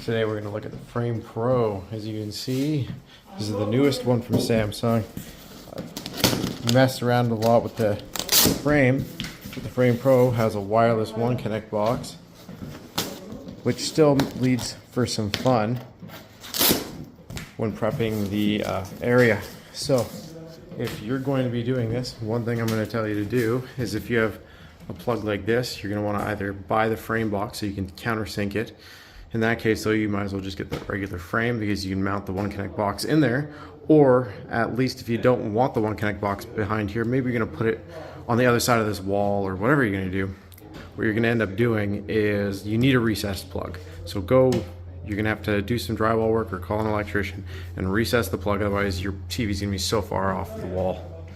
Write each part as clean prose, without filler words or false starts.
Today we're going to look at the Frame Pro. As you can see, this is the newest one from Samsung. I messed around a lot with the frame, but the Frame Pro has a wireless One Connect box, which still leads for some fun when prepping the area. So if you're going to be doing this, one thing I'm going to tell you to do is if you have a plug like this, you're going to want to either buy the frame box so you can countersink it. In that case, though, you might as well just get the regular frame because you can mount the One Connect box in there. Or at least if you don't want the One Connect box behind here, maybe you're going to put it on the other side of this wall or whatever you're going to do. What you're going to end up doing is you need a recessed plug. So you're going to have to do some drywall work or call an electrician and recess the plug, otherwise your TV's going to be so far off the wall.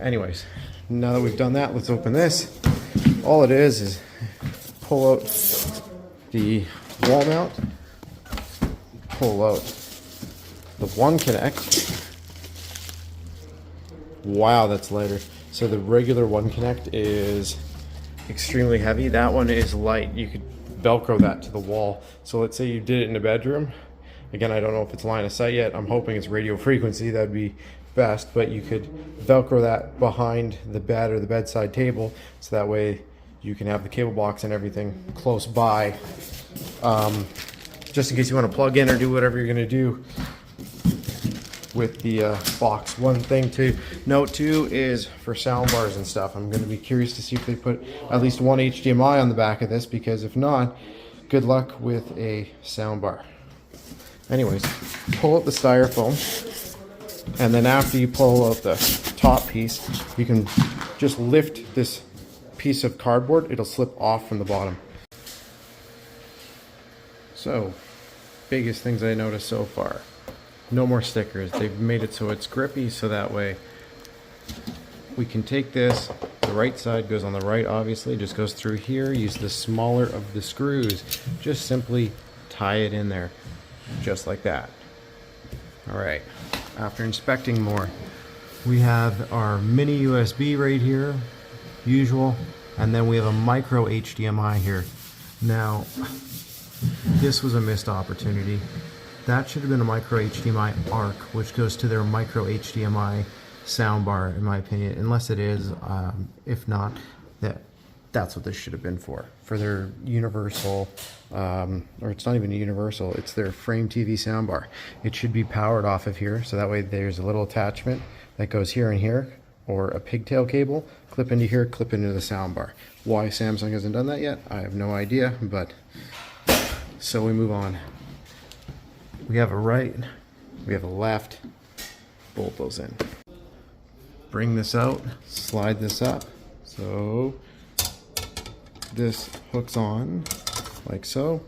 Anyways, now that we've done that, let's open this. All it is pull out the wall mount, pull out the One Connect. Wow, that's lighter. So the regular One Connect is extremely heavy. That one is light. You could Velcro that to the wall. So let's say you did it in a bedroom. Again, I don't know if it's line of sight yet. I'm hoping it's radio frequency. That'd be best, but you could Velcro that behind the bed or the bedside table, so that way you can have the cable box and everything close by, just in case you want to plug in or do whatever you're going to do with the box. One thing to note too is for sound bars and stuff, I'm going to be curious to see if they put at least one HDMI on the back of this, because if not, good luck with a sound bar. Anyways, pull out the styrofoam, and then after you pull out the top piece, you can just lift this piece of cardboard. It'll slip off from the bottom. So, biggest things I noticed so far. No more stickers. They've made it so it's grippy, so that way we can take this. The right side goes on the right, obviously. Just goes through here. Use the smaller of the screws. Just simply tie it in there. Just like that. Alright. After inspecting more, we have our mini USB right here, usual, and then we have a micro HDMI here. Now, this was a missed opportunity. That should have been a micro HDMI ARC, which goes to their micro HDMI soundbar, in my opinion, unless it is. If not, that's what this should have been for their universal, or it's not even a universal, it's their Frame TV soundbar. It should be powered off of here, so that way there's a little attachment that goes here and here, or a pigtail cable, clip into here, clip into the soundbar. Why Samsung hasn't done that yet, I have no idea, but so we move on. We have a right, we have a left, bolt those in. Bring this out, slide this up, so this hooks on like so,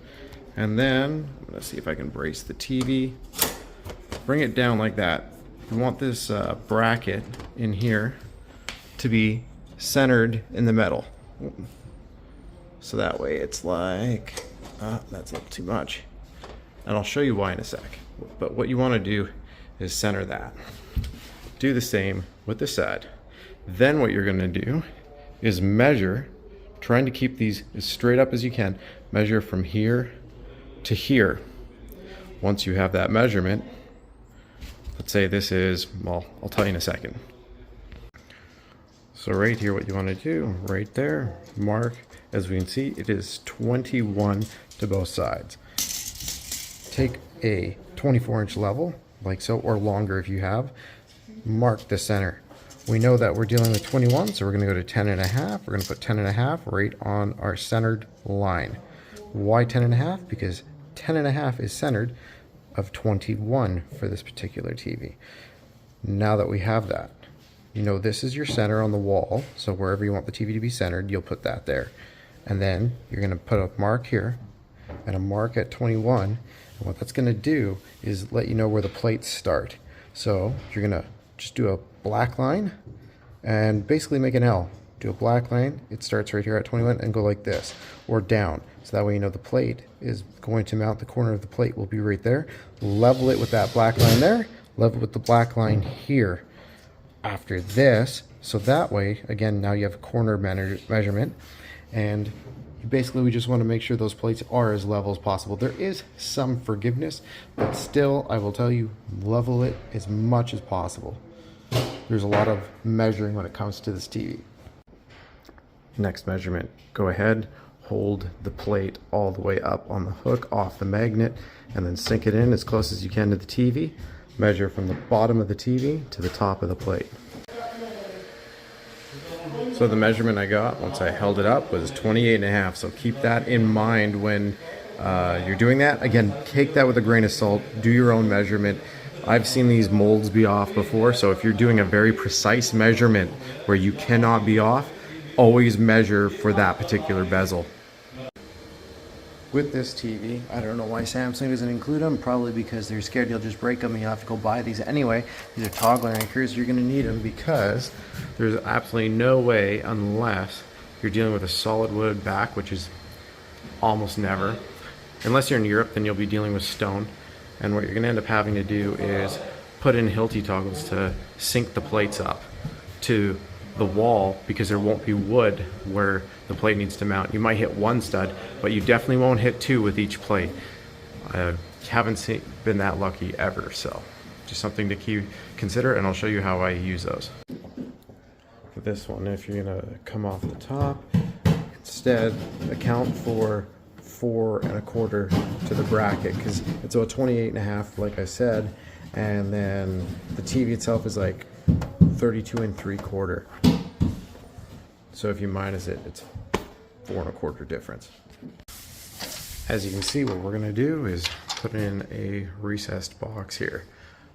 and then I'm gonna see if I can brace the TV. Bring it down like that. You want this bracket in here to be centered in the metal, so that way it's like that's a little too much, and I'll show you why in a sec. But what you want to do is center that. Do the same with the side. Then what you're going to do is measure, trying to keep these as straight up as you can. Measure from here to here. Once you have that measurement, let's say this is, well, I'll tell you in a second. So right here, what you want to do, right there, mark, as we can see, it is 21 to both sides. Take a 24-inch level, like so, or longer if you have, mark the center. We know that we're dealing with 21, so we're going to go to 10.5. We're going to put 10.5 right on our centered line. Why 10.5? Because 10.5 is centered of 21 for this particular TV. Now that we have that, you know this is your center on the wall, so wherever you want the TV to be centered, you'll put that there. And then you're going to put a mark here and a mark at 21. And what that's going to do is let you know where the plates start. So you're going to just do a black line and basically make an L. Do a black line, it starts right here at 21, and go like this, or down. So that way you know the plate is going to mount, the corner of the plate will be right there. Level it with that black line there, level with the black line here. After this, so that way, again, now you have a corner measurement, and Basically, we just want to make sure those plates are as level as possible. There is some forgiveness, but still, I will tell you, level it as much as possible. There's a lot of measuring when it comes to this TV. Next measurement, go ahead, hold the plate all the way up on the hook off the magnet, and then sink it in as close as you can to the TV. Measure from the bottom of the TV to the top of the plate. So the measurement I got once I held it up was 28.5. So keep that in mind when you're doing that. Again, take that with a grain of salt. Do your own measurement. I've seen these molds be off before. So if you're doing a very precise measurement where you cannot be off, always measure for that particular bezel. With this TV, I don't know why Samsung doesn't include them. Probably because they're scared you'll just break them and you'll have to go buy these anyway. These are toggle anchors. You're going to need them because there's absolutely no way, unless you're dealing with a solid wood back, which is almost never. Unless you're in Europe, then you'll be dealing with stone. And what you're going to end up having to do is put in Hilti toggles to sync the plates up to the wall, because there won't be wood where the plate needs to mount. You might hit one stud, but you definitely won't hit two with each plate. I haven't been that lucky ever, so just something to consider, and I'll show you how I use those. For this one, if you're gonna come off the top, instead account for 4 1/4 to the bracket, because it's a 28.5, like I said, and then the TV itself is like 32 3/4. So if you minus it, it's 4 1/4 difference. As you can see, what we're gonna do is put in a recessed box here.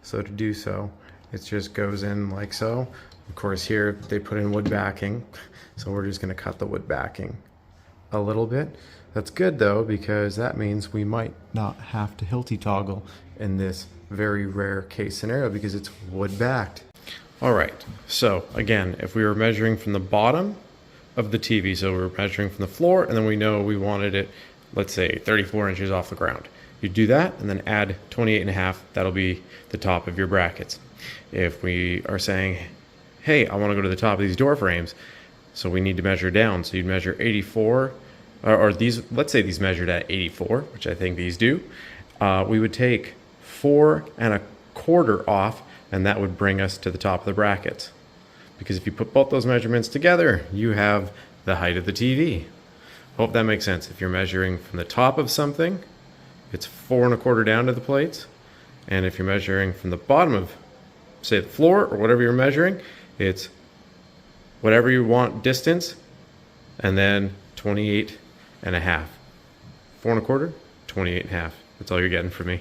So to do so, it just goes in like so. Of course, here they put in wood backing, so we're just gonna cut the wood backing a little bit. That's good though, because that means we might not have to Hilti toggle in this very rare case scenario because it's wood backed. All right, so again, if we were measuring from the bottom of the TV, so we're measuring from the floor, and then we know we wanted it, let's say 34 inches off the ground. You do that and then add 28.5, that'll be the top of your brackets. If we are saying, hey, I wanna go to the top of these door frames, so we need to measure down, so you'd measure 84, or these, let's say these measured at 84, which I think these do, we would take 4 1/4 off, and that would bring us to the top of the brackets. Because if you put both those measurements together, you have the height of the TV. Hope that makes sense. If you're measuring from the top of something, it's 4 1/4 down to the plates. And if you're measuring from the bottom of, say, the floor or whatever you're measuring, it's whatever you want distance, and then 28.5. 4 1/4, 28.5. That's all you're getting from me.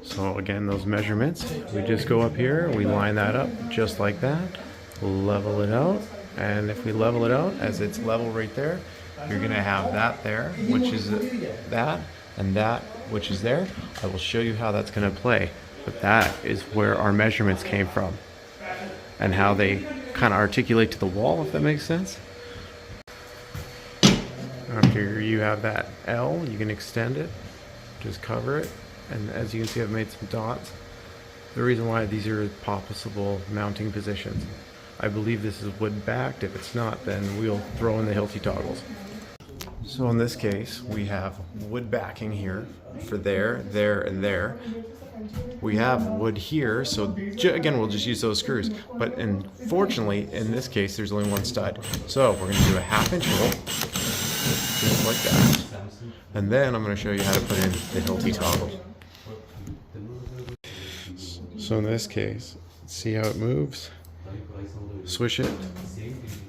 So again, those measurements, we just go up here, we line that up just like that, level it out, and if we level it out as it's level right there, you're gonna have that there, which is that, and that, which is there. I will show you how that's gonna play, but that is where our measurements came from and how they kind of articulate to the wall, if that makes sense. After you have that L, you can extend it, just cover it. And as you can see, I've made some dots. The reason why these are possible mounting positions. I believe this is wood backed. If it's not, then we'll throw in the Hilti toggles. So in this case, we have wood backing here for there, there, and there. We have wood here, so again, we'll just use those screws. But unfortunately, in this case, there's only one stud. So we're gonna do a 1/2 inch hole, just like that. And then I'm gonna show you how to put in the Hilti toggle. So in this case, see how it moves? Swish it,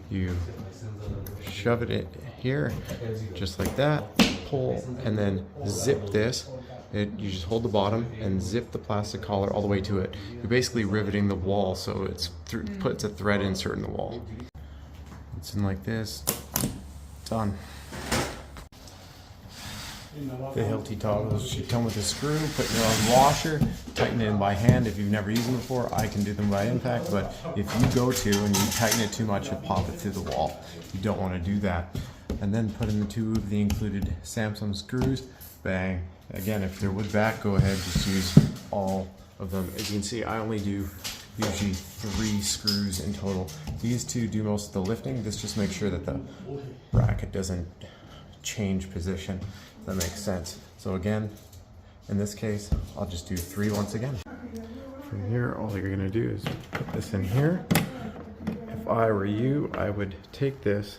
you shove it in here, just like that, pull, and then zip this. You just hold the bottom and zip the plastic collar all the way to it. You're basically riveting the wall, so it puts a thread insert in the wall. It's in like this, done. The Hilti toggles should come with a screw, put in your own washer, tighten it in by hand. If you've never used them before, I can do them by impact, but if you go to and you tighten it too much, you'll pop it through the wall. You don't want to do that. And then put in the 2 of the included Samsung screws, bang. Again, if they're wood back, go ahead, just use all of them. As you can see, I only do usually 3 screws in total. These 2 do most of the lifting. This just makes sure that the bracket doesn't change position. That makes sense. So again, in this case, I'll just do 3 once again. From here, all you're gonna do is put this in here. If I were you, I would take this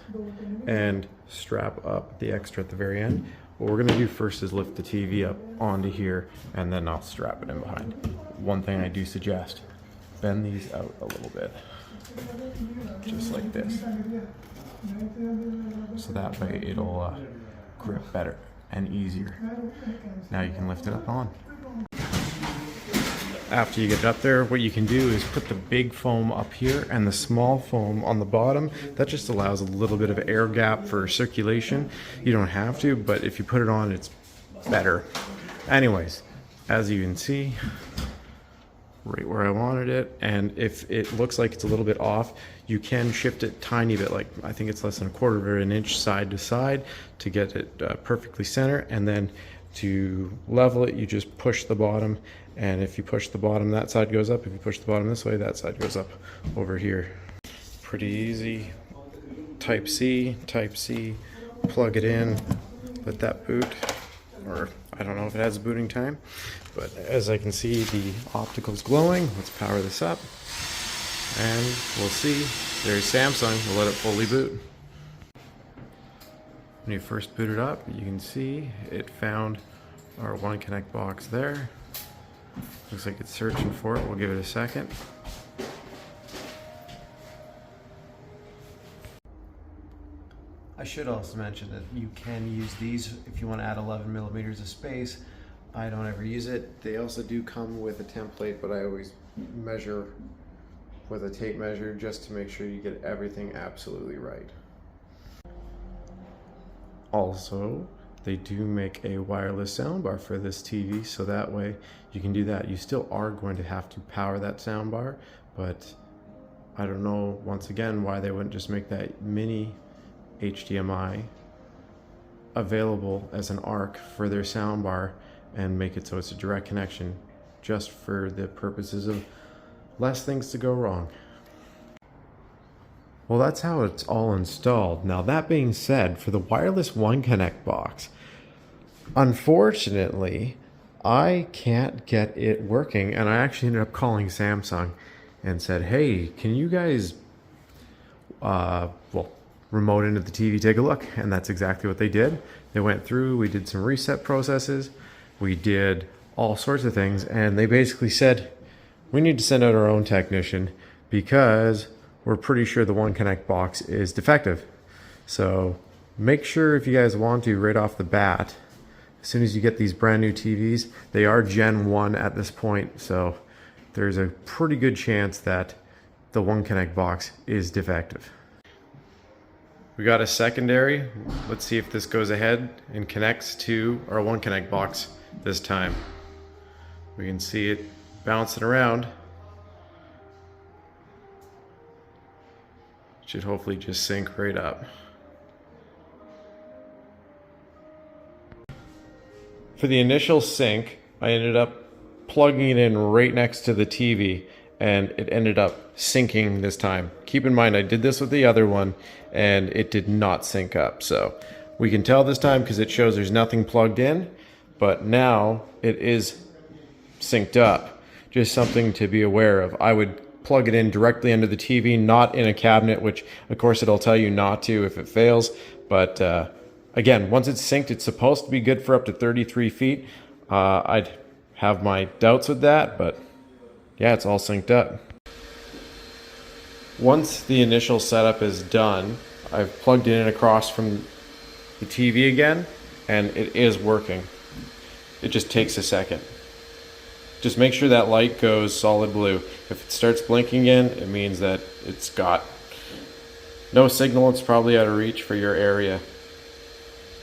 and strap up the extra at the very end. What we're gonna do first is lift the TV up onto here, and then I'll strap it in behind. One thing I do suggest, bend these out a little bit, just like this. So that way it'll grip better and easier. Now you can lift it up on. After you get it up there, what you can do is put the big foam up here and the small foam on the bottom. That just allows a little bit of air gap for circulation. You don't have to, but if you put it on, it's better. Anyways, as you can see, right where I wanted it, and if it looks like it's a little bit off, you can shift it tiny bit, like I think it's less than 1/4 of an inch side to side to get it perfectly center, and then to level it, you just push the bottom, and if you push the bottom, that side goes up. If you push the bottom this way, that side goes up over here. Pretty easy. Type C, plug it in, let that boot, or I don't know if it has a booting time, but as I can see, the optical's glowing. Let's power this up, and we'll see. There's Samsung. We'll let it fully boot. When you first boot it up, you can see it found our One Connect box there. Looks like it's searching for it. We'll give it a second. I should also mention that you can use these if you want to add 11 millimeters of space. I don't ever use it. They also do come with a template, but I always measure with a tape measure just to make sure you get everything absolutely right. Also, they do make a wireless soundbar for this TV, so that way you can do that. You still are going to have to power that soundbar, but I don't know, once again, why they wouldn't just make that mini HDMI available as an ARC for their soundbar and make it so it's a direct connection, just for the purposes of less things to go wrong. Well, that's how it's all installed. Now, that being said, for the wireless One Connect box, unfortunately, I can't get it working, and I actually ended up calling Samsung and said, hey, can you guys remote into the TV, take a look? And that's exactly what they did. They went through, we did some reset processes, we did all sorts of things, and they basically said, we need to send out our own technician because we're pretty sure the One Connect box is defective. So make sure, if you guys want to, right off the bat, as soon as you get these brand new TVs, they are Gen 1 at this point, so there's a pretty good chance that the One Connect box is defective. We got a secondary. Let's see if this goes ahead and connects to our One Connect box this time. We can see it bouncing around. Should hopefully just sync right up. For the initial sync, I ended up plugging it in right next to the TV, and it ended up syncing this time. Keep in mind, I did this with the other one and it did not sync up. So we can tell this time because it shows there's nothing plugged in, but now it is synced up. Just something to be aware of. I would plug it in directly under the TV, not in a cabinet, which of course it'll tell you not to if it fails. But again, once it's synced, it's supposed to be good for up to 33 feet. I'd have my doubts with that, but yeah, it's all synced up. Once the initial setup is done, I've plugged it in across from the TV again, and it is working. It just takes a second. Just make sure that light goes solid blue. If it starts blinking again, it means that it's got no signal. It's probably out of reach for your area.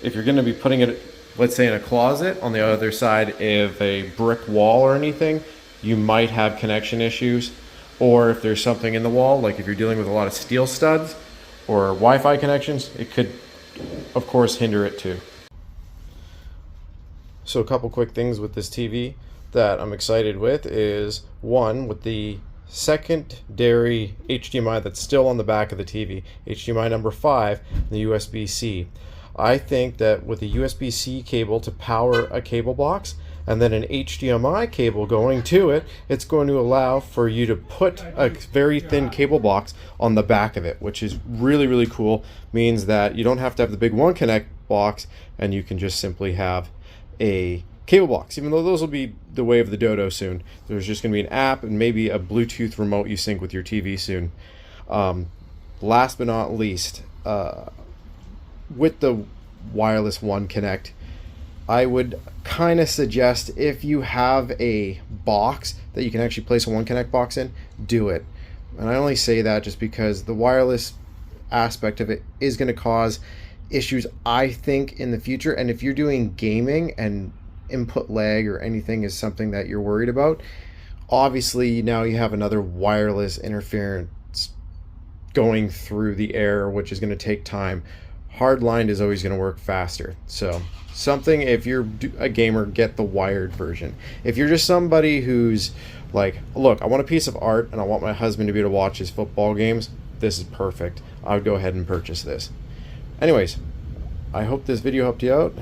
If you're going to be putting it, let's say, in a closet on the other side of a brick wall or anything, you might have connection issues. Or if there's something in the wall, like if you're dealing with a lot of steel studs or Wi-Fi connections, it could, of course, hinder it too. So a couple quick things with this TV that I'm excited with is, one, with the secondary HDMI that's still on the back of the TV, HDMI number 5, the USB-C. I think that with a USB-C cable to power a cable box and then an HDMI cable going to it, it's going to allow for you to put a very thin cable box on the back of it, which is really, really cool. Means that you don't have to have the big One Connect box, and you can just simply have a cable box, even though those will be the way of the dodo soon. There's just going to be an app and maybe a Bluetooth remote you sync with your TV soon. Last but not least, with the wireless One Connect, I would kind of suggest, if you have a box that you can actually place a One Connect box in, do it. And I only say that just because the wireless aspect of it is going to cause issues, I think, in the future. And if you're doing gaming and input lag or anything is something that you're worried about, obviously now you have another wireless interference going through the air, which is going to take time. Hardlined is always going to work faster. So something, if you're a gamer, get the wired version. If you're just somebody who's like, look, I want a piece of art and I want my husband to be able to watch his football games, this is perfect. I would go ahead and purchase this. Anyways, I hope this video helped you out.